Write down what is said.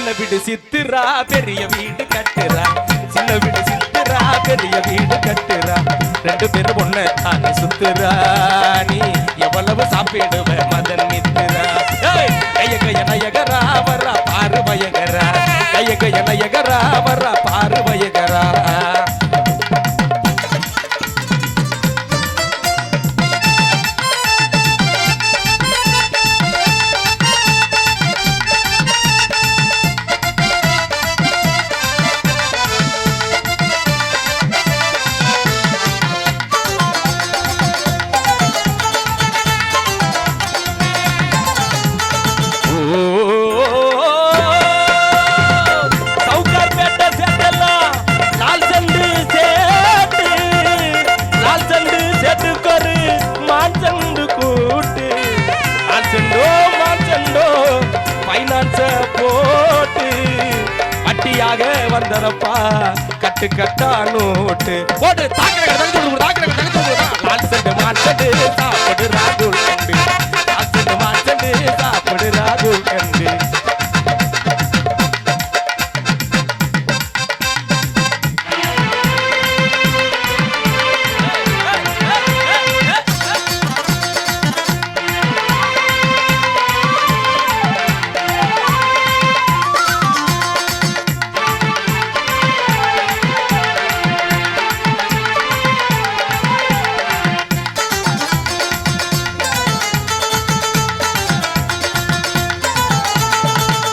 சின்ன வீடு சித்துரா பெரிய வீடு கட்டுறா சின்ன வீடு சித்துரா பெரிய வீடு கட்டுறா ரெண்டு பேரும் ஒண்ணு தானே சுத்துறா நீ எவ்வளவு சாப்பிடுவ மதன் மித்துரா கைய கைய நயகரா வர்றா பாரு பயகரா கைய கைய நயகரா வர்றா பாரு பயகரா போட்டு வட்டியாக வந்தரப்பா கட்டு கட்டா நோட்டு போட்டு தாக்குற லால் சண்டு மாட்டு சாப்பிடு